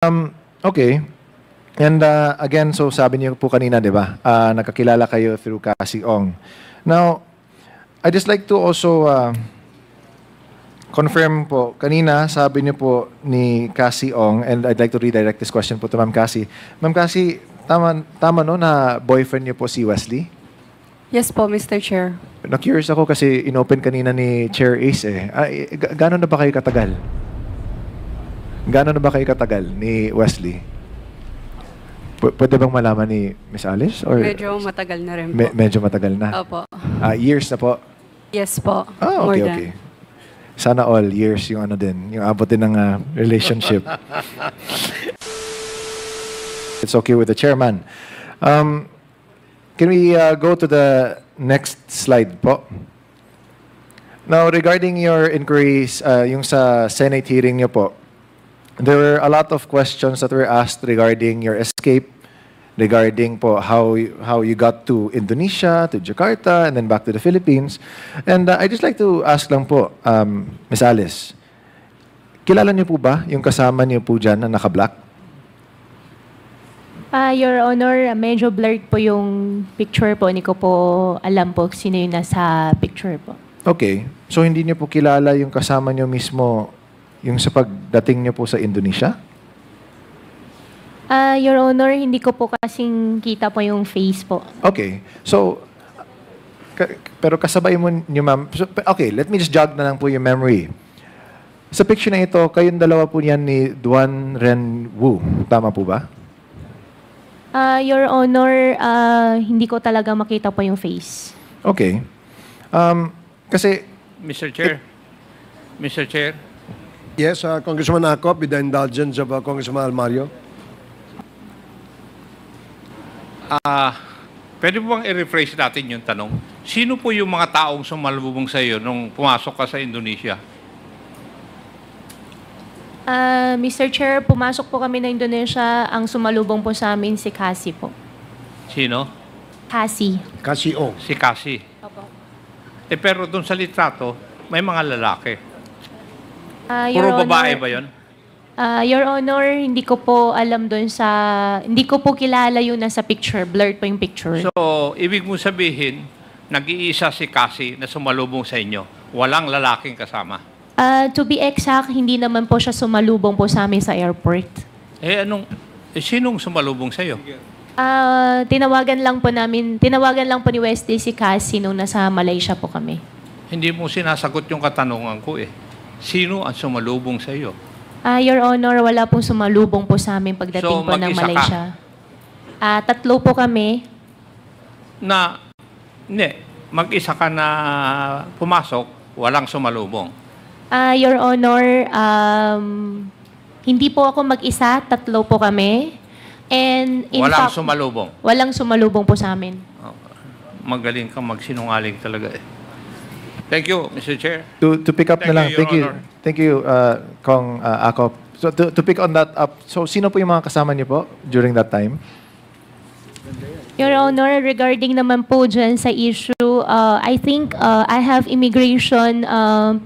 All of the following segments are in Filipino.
Okay. And again, so sabi niyo po kanina, di ba, nakakilala kayo through Cassie Ong. Now, I just like to also confirm po, kanina sabi niyo po ni Cassie Ong, and I'd like to redirect this question po to Ma'am Cassie. Ma'am Cassie, tama no na boyfriend niyo po si Wesley? Yes po, Mr. Chair. Na-curious ako kasi inopen kanina ni Chair Ace gano'n na ba kayo katagal? Gano'n na ba kayo katagal ni Wesley? Pwede bang malaman ni Miss Alice? Or Medyo matagal na rin po. medyo matagal na? Opo. Years na po? Yes po. Okay, okay. Sana all years yung ano din, yung abot din ng relationship. It's okay with the chairman. Can we go to the next slide po? Now, regarding your inquiries, yung sa Senate hearing niyo po, there were a lot of questions that were asked regarding your escape, regarding po how you got to Indonesia, to Jakarta, and then back to the Philippines. And I just like to ask lang po, Ms. Alice, kilala niyo po ba yung kasama niyo po dyan na naka-black? Your Honor, medyo blurred po yung picture po. Hindi ko po alam po sino yung nasa picture po. Okay. So hindi niyo po kilala yung kasama niyo mismo yung sa pagdating niyo po sa Indonesia? Your Honor, hindi ko po kasing kita po yung face po. Okay. So, pero kasabay mo niyo, ma'am. So, okay, let me just jog na lang po yung memory. Sa picture na ito, kayong dalawa po niyan ni Duan Ren Wu. Tama po ba? Your Honor, hindi ko talaga makita po yung face. Okay. Kasi... Mr. Chair. Mr. Chair. Yes, Congressman Acop, with the indulgence of Congressman Almario. Pwede po bang i-rephrase natin yung tanong? Sino po yung mga taong sumalubong sa iyo nung pumasok ka sa Indonesia? Mr. Chair, pumasok po kami na Indonesia. Ang sumalubong po sa amin si Cassie po. Sino? Cassie. Cassie Ong. Si Cassie. Opo. Pero dun sa litrato, may mga lalaki. Your Puro babae Honor, ba yun? Your Honor, hindi ko po alam doon sa... Hindi ko po kilala yung nasa picture. Blurred po yung picture. So, ibig mo sabihin, nag-iisa si Cassie na sumalubong sa inyo. Walang lalaking kasama. To be exact, hindi naman po siya sumalubong po sa amin sa airport. Sinong sumalubong sa iyo? Tinawagan lang po ni Wesley si Cassie nung nasa Malaysia po kami. Hindi mo sinasagot yung katanungan ko eh. Sino ang sumalubong sa iyo? Your Honor, wala pong sumalubong po sa amin pagdating So, po ng mag-isa Malaysia. Tatlo po kami. Mag-isa ka na pumasok, walang sumalubong. Your Honor, hindi po ako mag-isa, tatlo po kami. And in Walang fact, sumalubong. walang sumalubong po sa amin. Magaling kang magsinungaling talaga eh. Thank you, Mr. Chair. To pick up Thank na lang. you, Your Honor. Thank you, Kong Acop. So to pick on that up, so sino po yung mga kasama niyo po during that time? Your Honor, regarding naman po dyan sa issue, I think I have immigration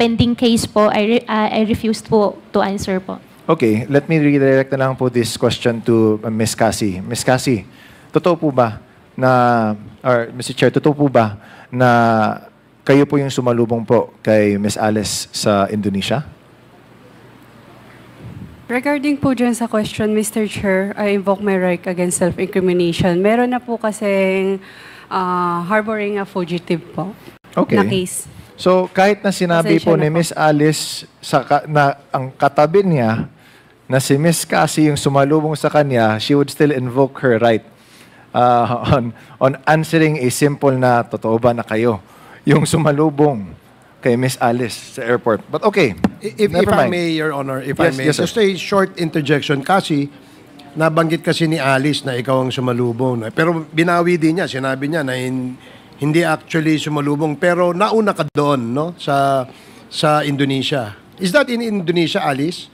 pending case po. I refused po to answer po. Okay, let me redirect na lang po this question to Ms. Cassie. Ms. Cassie, totoo po ba na, or Mr. Chair, totoo po ba na kayo po yung sumalubong po kay Ms. Alice sa Indonesia? Regarding po dyan sa question, Mr. Chair, I invoke my right against self-incrimination. Meron na po kasing harboring a fugitive po Okay. na case. So, kahit na sinabi Pasensya po na ni po. Ms. Alice na ang katabi niya na si Ms. Cassie yung sumalubong sa kanya, she would still invoke her right on answering a simple na totoo ba na kayo yung sumalubong kay Ms. Alice sa airport. But okay, If never I mind. may, Your Honor, if Yes, I may, yes, sir. just a short interjection. Kasi, nabanggit kasi ni Alice na ikaw ang sumalubong. Pero binawi din niya, sinabi niya na hindi actually sumalubong. Pero nauna ka doon, no? Sa Indonesia. Is that in Indonesia, Alice?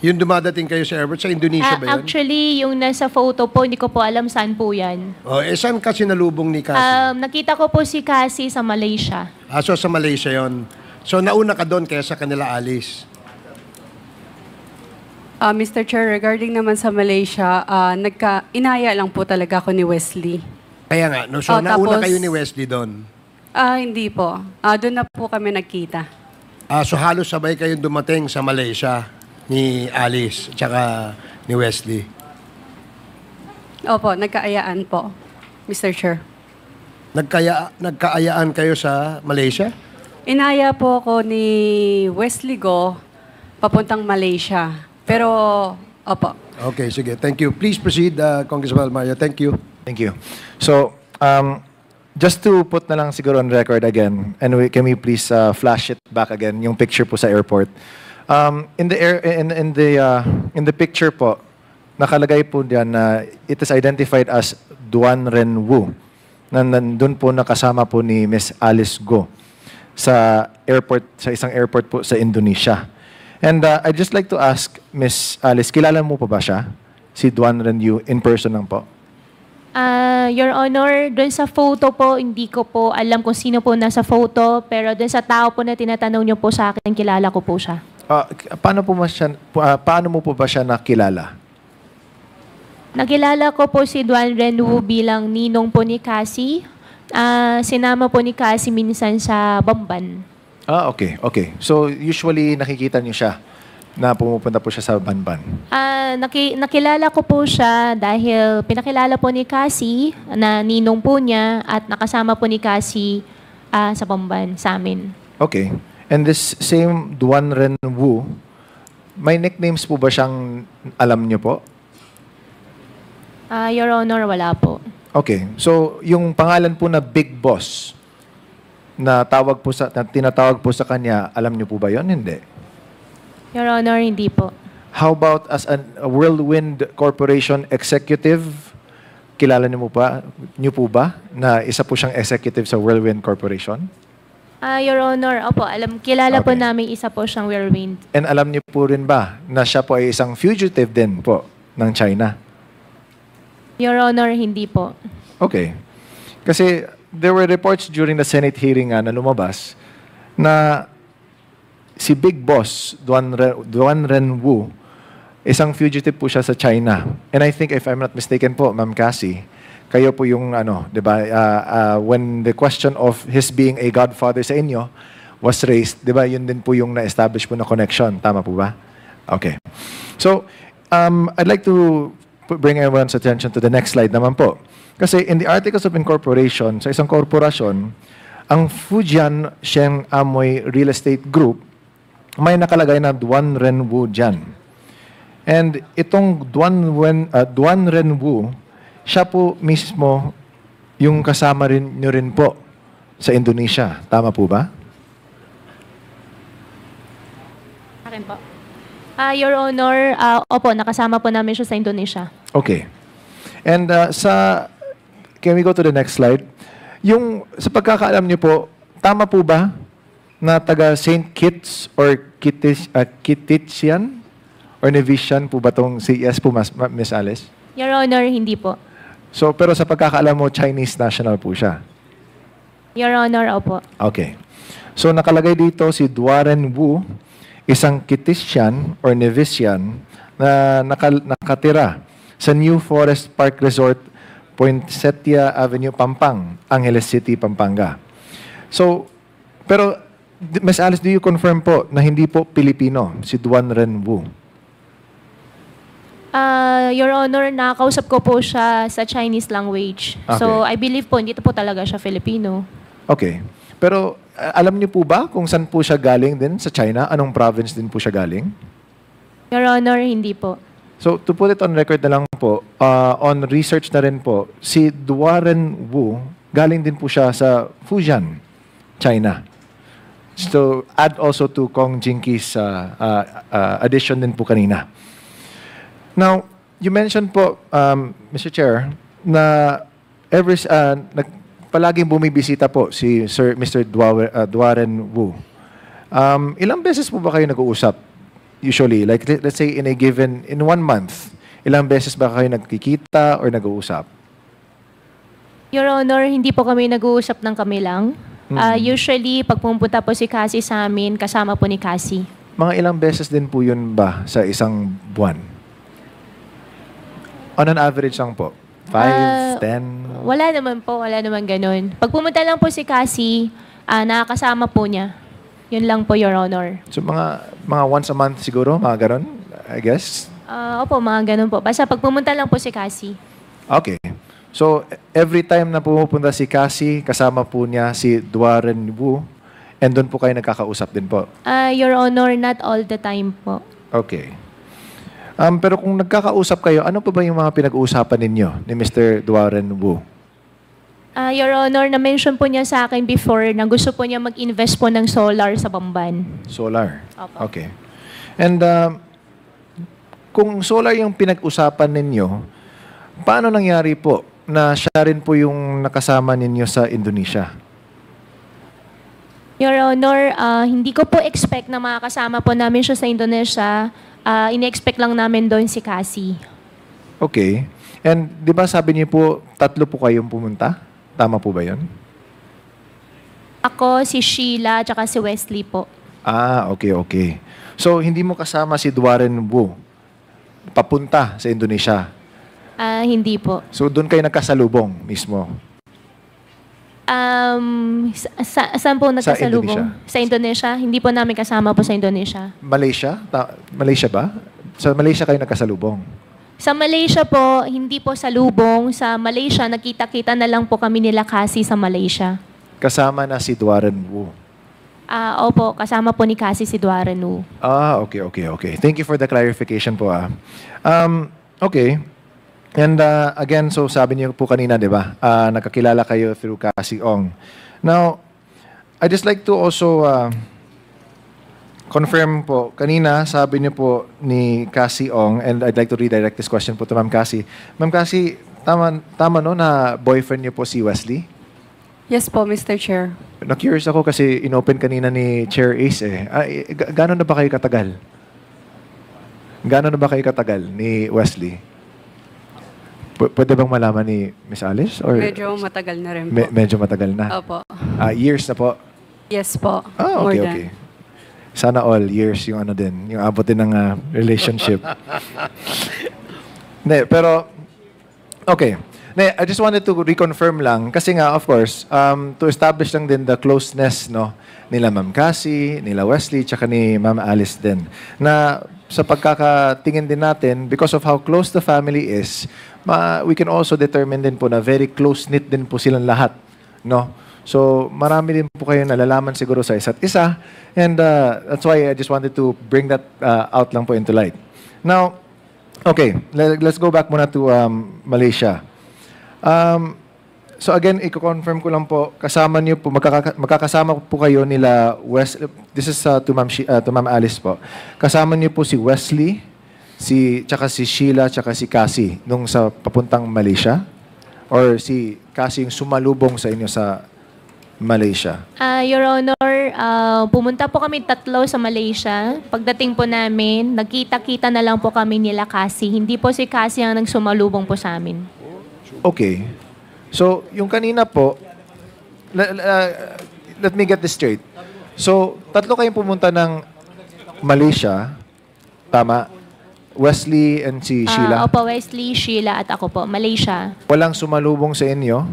Yung dumadating kayo sa airport, sa Indonesia ba yun? Actually, yung nasa photo po, hindi ko po alam saan po yan. Saan kasi nalubong ni Cassie? Nakita ko po si Cassie sa Malaysia. So sa Malaysia yon. So nauna ka doon kaya sa kanila Alice? Mr. Chair, regarding naman sa Malaysia, inaya lang po talaga ako ni Wesley. Kaya nga, no, so Oh, nauna tapos- kayo ni Wesley doon. Hindi po. Doon na po kami nagkita. So halos sabay kayong dumating sa Malaysia ni Alice tsaka ni Wesley. Opo, nagkaayaan po, Mr. Chair. Nagkaayaan kayo sa Malaysia? Inaya po ako ni Wesley Go papuntang Malaysia. Pero, opo. Okay, sige. Thank you. Please proceed, Congressman Almario. Thank you. Thank you. So, just to put na lang siguro on record again, and can we please flash it back again, yung picture po sa airport. In the picture po, nakalagay po diyan na it is identified as Duan Ren Wu. Nandun po nakasama po ni Miss Alice Go sa airport, sa isang airport po sa Indonesia. And I'd just like to ask Miss Alice, kilala mo po ba siya? Si Duan Ren Wu in person lang po? Your Honor, doon sa photo po, hindi ko po alam kung sino po nasa photo, pero doon sa tao po na tinatanong niyo po sa akin, kilala ko po siya. Paano mo po ba siya nakilala? Nakilala ko po si Duan Ren Wu bilang ninong po ni Cassie. Sinama po ni Cassie minsan sa Bamban. Okay. So, usually nakikita niyo siya na pumupunta po siya sa Banban. Nakilala ko po siya dahil pinakilala po ni Cassie na ninong po niya at nakasama po ni Cassie sa Bamban sa amin. Okay. And this same Duan Ren Wu, may nicknames po ba siyang alam niyo po? Your Honor, wala po. Okay. So, yung pangalan po na Big Boss na tinatawag po sa kanya, alam niyo po ba 'yon? Hindi. Your Honor, hindi po. How about as a Whirlwind Corporation executive? Kilala niyo po ba na isa po siyang executive sa Whirlwind Corporation? Your Honor, opo, kilala po Okay. namin isa po siyang Whirlwind. And alam niyo po rin ba na siya po ay isang fugitive din po ng China? Your Honor, hindi po. Okay. Kasi there were reports during the Senate hearing na lumabas na si Big Boss, Duan Ren Wu, isang fugitive po siya sa China. And I think, if I'm not mistaken po, Ma'am Cassie, kayo po yung, di ba, when the question of his being a godfather sa inyo was raised, di ba, yun din po yung na-establish po na connection. Tama po ba? Okay. So, I'd like to bring everyone's attention to the next slide naman po. Kasi in the Articles of Incorporation, sa isang korporasyon, ang Fujian Sheng Amoy Real Estate Group, may nakalagay na Duan Ren Wu dyan. And itong Duan Ren Wu, siya po mismo yung kasama nyo rin po sa Indonesia. Tama po ba? Akin po. Your Honor, opo, nakasama po namin siya sa Indonesia. Okay. And can we go to the next slide? Yung, sa pagkakaalam niyo po, tama po ba na taga St. Kitts or Kittichian or Nevisian po ba itong CES po, Miss Alice? Your Honor, hindi po. So, pero sa pagkakaalam mo, Chinese national po siya. Your Honor, opo. Okay. So, nakalagay dito si Duan Wu, isang Kittichian or Nevisian na nakatira sa New Forest Park Resort, Poinsettia Avenue, Pampang, Angeles City, Pampanga. So, pero, Ms. Alice, do you confirm po na hindi po Pilipino si Duan Ren Wu? Your Honor, nakakausap ko po siya sa Chinese language. Okay. So, I believe po, hindi po talaga siya Filipino. Okay. Pero, alam niyo po ba kung saan po siya galing din sa China? Anong province din po siya galing? Your Honor, hindi po. So, to put it on record na lang po, on research na rin po, si Duan Wu, galing din po siya sa Fujian, China. So, add also to Kong Jinki's addition din po kanina. Now, you mentioned po, Mr. Chair, na palaging bumibisita po si Mr. Duan Wu. Ilang beses po ba kayo nag-uusap? Usually, like let's say in 1 month, ilang beses ba kayo nagkikita or nag-uusap? Your Honor, hindi po kami nag-uusap ng kami lang. Usually, pag pumunta po si Cassie sa amin, kasama po ni Cassie. Mga ilang beses din po yun ba sa isang buwan? On an average lang po? 5, 10? Wala naman po, wala naman ganun. Pag pumunta lang po si Cassie, nakakasama po niya. Yun lang po, Your Honor. So mga once a month siguro, mga ganon, I guess? Opo, mga ganun po. Basta pag pumunta lang po si Cassie. Okay. So, every time na pumupunta si Cassie, kasama po niya si Duaren Wu, and doon po kayo nagkakausap din po? Your Honor, not all the time po. Okay. Pero kung nagkakausap kayo, ano pa ba yung mga pinag-uusapan ninyo ni Mr. Duaren Wu? Your Honor, na-mention po niya sa akin before na gusto po niya mag-invest po ng solar sa Bamban. Solar? Opo. Okay. And kung solar yung pinag-usapan ninyo, paano nangyari po na siya rin po yung nakasama ninyo sa Indonesia? Your Honor, hindi ko po expect na makakasama po namin siya sa Indonesia. Ine-expect lang namin doon si Cassie. Okay. And di ba sabi niyo po, 3 po kayong pumunta? Tama po ba yun? Ako, si Sheila, at si Wesley po. Okay. So, hindi mo kasama si Duaren Wu papunta sa Indonesia? Hindi po. So, doon kayo nagkasalubong mismo? Saan po nagkasalubong? Indonesia. Sa Indonesia? Hindi po namin kasama po sa Indonesia. Malaysia? Malaysia ba? Sa Malaysia kayo nagkasalubong? Sa Malaysia po, hindi po sa lubong. Sa Malaysia, nakita-kita na lang po kami nila Cassie sa Malaysia. Kasama na si Duaren Wu? Opo, kasama po ni Cassie si Duaren Wu. Okay. Thank you for the clarification po. Okay. And again, so sabi niyo po kanina, di ba? Nakakilala kayo through Cassie Ong. Now, I just like to also confirm po. Kanina, sabi niyo po ni Cassie Ong, and I'd like to redirect this question po to Ma'am Cassie. Ma'am Cassie, tama no na boyfriend niyo po si Wesley? Yes po, Mr. Chair. Na-curious ako kasi inopen kanina ni Chair Ace gano'n na ba kayo katagal? Gano'n na ba kayo katagal ni Wesley? Pwede bang malaman ni Miss Alice? Or Medyo matagal na rin po. medyo matagal na? Opo. Years na po? Yes po. Okay, More okay. Sana all years yung ano din, yung abot din ng relationship. Pero, okay. I just wanted to reconfirm lang, kasi nga, of course, to establish lang din the closeness, no, nila Ma'am Cassie, nila Wesley, tsaka ni Ma'am Alice din. Na sa pagkakatingin din natin, because of how close the family is, we can also determine din po na very close-knit din po silang lahat, no? So, marami din po kayo nalalaman siguro sa isa't isa, and that's why I just wanted to bring that out lang po into light. Now, okay, let's go back muna to Malaysia. So again, i-confirm ko lang po, kasama niyo po, magkakasama po kayo nila this is to Ma'am Alice po. Kasama niyo po si Wesley, tsaka si Sheila, tsaka si Cassie nung sa papuntang Malaysia? Or si Cassie yung sumalubong sa inyo sa Malaysia? Your Honor, pumunta po kami 3 sa Malaysia. Pagdating po namin, nagkita-kita na lang po kami nila Cassie. Hindi po si Cassie ang nagsumalubong po sa amin. Okay. So, yung kanina po, let me get this straight. So, 3 kayong pumunta ng Malaysia, tama? Wesley and si Sheila? Opo, Wesley, Sheila at ako po, Malaysia. Walang sumalubong sa inyo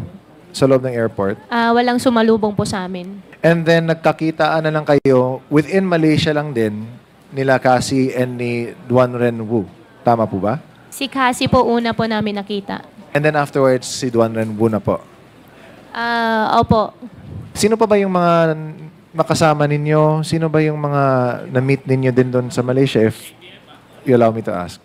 sa loob ng airport? Walang sumalubong po sa amin. And then, nagkakitaan na lang kayo within Malaysia lang din nila Cassie and ni Duaren Wu. Tama po ba? Si Cassie po una po namin nakita. And then afterwards, si Duaren Wu na po. Opo. Sino pa ba yung mga nakasama ninyo? Sino ba yung mga na-meet ninyo din doon sa Malaysia, if you allow me to ask?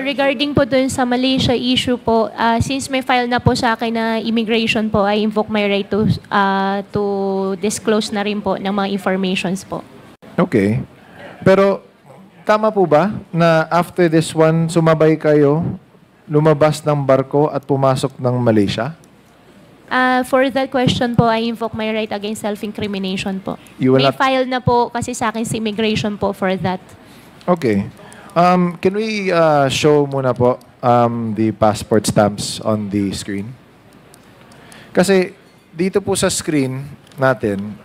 Regarding po dun sa Malaysia issue po, since may file na po sa akin na immigration po, I invoke my right to disclose na rin po ng mga informations po. Okay. Pero tama po ba na after this one, sumabay kayo, lumabas ng barko at pumasok ng Malaysia? For that question po, I invoke my right against self-incrimination po. May file na po kasi sa akin sa immigration po for that. Okay. Can we show muna po the passport stamps on the screen? Kasi dito po sa screen natin,